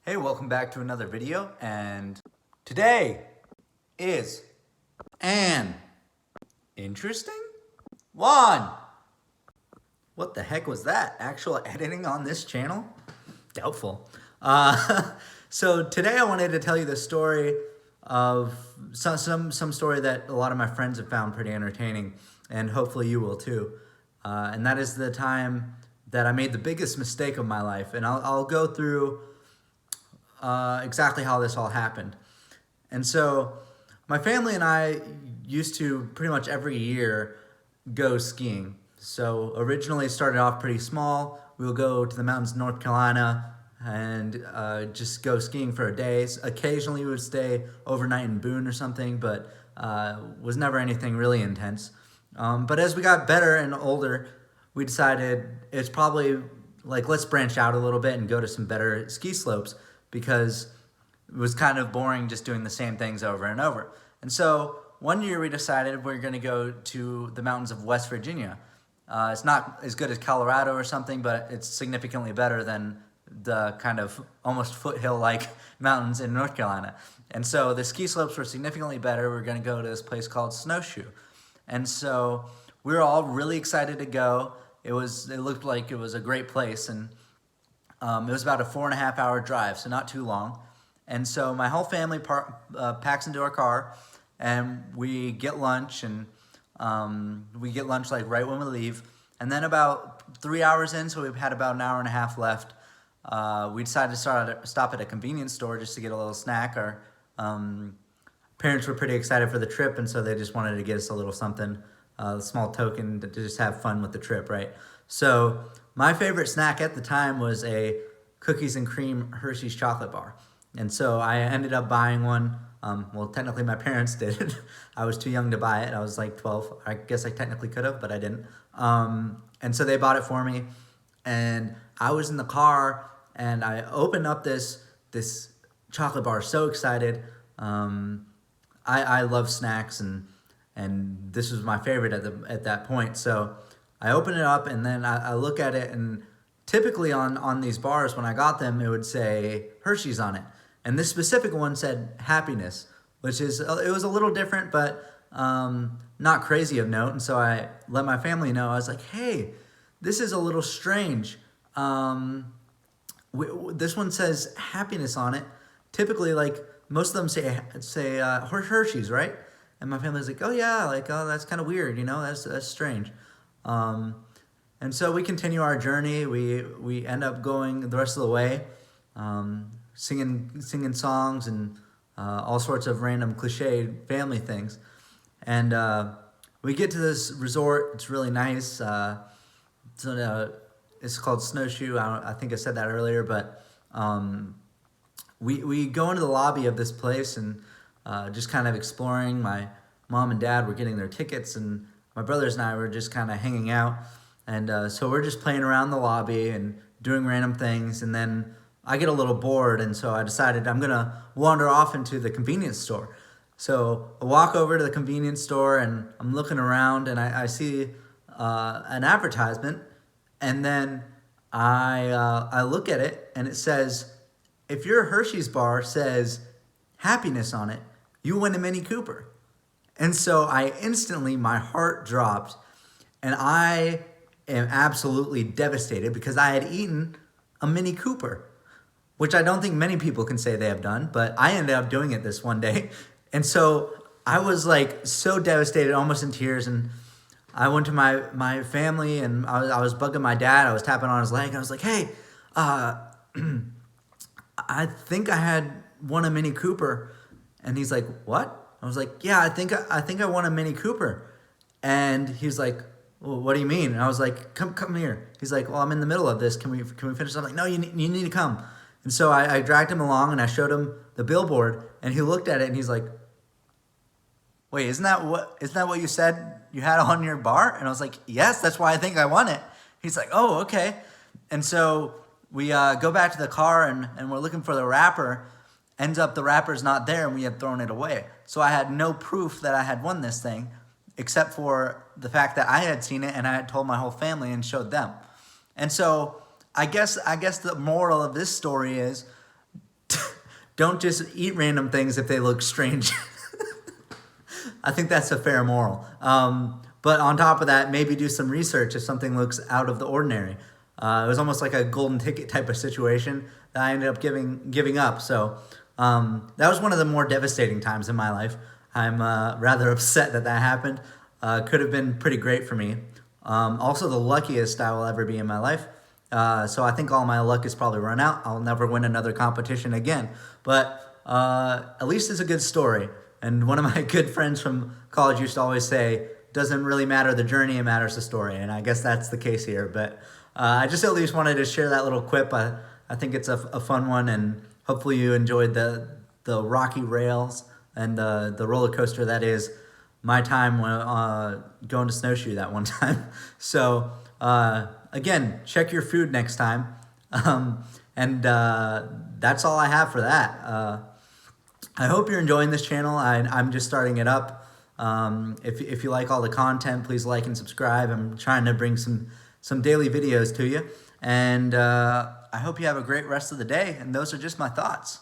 Hey, welcome back to another video, and today is an interesting one. What the heck was that? Actual editing on this channel? Doubtful. So today I wanted to tell you the story of some story that a lot of my friends have found pretty entertaining, and hopefully you will too. And that is the time that I made the biggest mistake of my life, and I'll go through exactly how this all happened. And so my family and I used to pretty much every year go skiing. So originally started off pretty small. We would go to the mountains of North Carolina and just go skiing for a day. Occasionally we would stay overnight in Boone or something, but was never anything really intense. But as we got better and older, we decided it's probably like, let's branch out a little bit and go to some better ski slopes, because it was kind of boring just doing the same things over and over. And so one year we decided we're going to go to the mountains of West Virginia. It's not as good as Colorado or something, but it's significantly better than the kind of almost foothill-like mountains in North Carolina. And so the ski slopes were significantly better. We're going to go to this place called Snowshoe. And so we were all really excited to go. It looked like it was a great place, and it was about a 4.5-hour drive, so not too long. And so my whole family packs into our car, and we get lunch, and we get lunch like right when we leave. And then about 3 hours in, so we've had about an hour and a half left, we decided to stop at a convenience store just to get a little snack. Our parents were pretty excited for the trip, and so they just wanted to get us a little something, a small token to just have fun with the trip, right? So my favorite snack at the time was a cookies and cream Hershey's chocolate bar. And so I ended up buying one. Well, technically my parents did. I was too young to buy it. I was like 12. I guess I technically could have, but I didn't. And so they bought it for me. And I was in the car, and I opened up this chocolate bar, so excited. I love snacks, and this was my favorite at that point. So I open it up, and then I look at it, and typically on these bars, when I got them, it would say Hershey's on it. And this specific one said happiness, which is, it was a little different, but not crazy of note. And so I let my family know. I was like, hey, this is a little strange. This one says happiness on it. Typically, like, most of them say Hershey's, right? And my family's like, oh yeah, like, oh, that's kind of weird, you know, that's strange. And so we continue our journey. We end up going the rest of the way, singing songs and all sorts of random cliched family things. And we get to this resort. It's really nice. It's called Snowshoe. I think I said that earlier, but we go into the lobby of this place and just kind of exploring. My mom and dad were getting their tickets, and my brothers and I were just kind of hanging out. And so we're just playing around the lobby and doing random things. And then I get a little bored, and so I decided I'm going to wander off into the convenience store. So I walk over to the convenience store, and I'm looking around, and I see an advertisement. And then I look at it, and it says, if your Hershey's bar says happiness on it, you win a Mini Cooper. And so I instantly, my heart dropped, and I am absolutely devastated because I had eaten a Mini Cooper, which I don't think many people can say they have done, but I ended up doing it this one day. And so I was like so devastated, almost in tears, and I went to my family, and I was bugging my dad. I was tapping on his leg. I was like, hey, I think I had won a Mini Cooper. And he's like, what? I was like, yeah, I think I won a Mini Cooper. And he's like, well, what do you mean? And I was like, come here. He's like, well, I'm in the middle of this. Can we finish? I'm like, no, you need to come. And so I dragged him along, and I showed him the billboard, and he looked at it, and he's like, wait, isn't that what you said you had on your bar? And I was like, yes, that's why I think I won it. He's like, oh, okay. And so we go back to the car, and we're looking for the wrapper. Ends up the wrapper's not there, and we had thrown it away. So I had no proof that I had won this thing, except for the fact that I had seen it, and I had told my whole family and showed them. And so I guess the moral of this story is, don't just eat random things if they look strange. I think that's a fair moral. But on top of that, maybe do some research if something looks out of the ordinary. It was almost like a golden ticket type of situation that I ended up giving up. So that was one of the more devastating times in my life. I'm rather upset that happened. Could have been pretty great for me. Also the luckiest I will ever be in my life. So I think all my luck is probably run out. I'll never win another competition again. But at least it's a good story. And one of my good friends from college used to always say, doesn't really matter the journey, it matters the story. And I guess that's the case here. But I just at least wanted to share that little quip. I think it's a fun one, and hopefully you enjoyed the rocky rails and the roller coaster that is my time when going to snowshoe that one time. So again, check your food next time. And that's all I have for that. I hope you're enjoying this channel. I'm just starting it up. If you like all the content, please like and subscribe. I'm trying to bring some daily videos to you. And I hope you have a great rest of the day. And those are just my thoughts.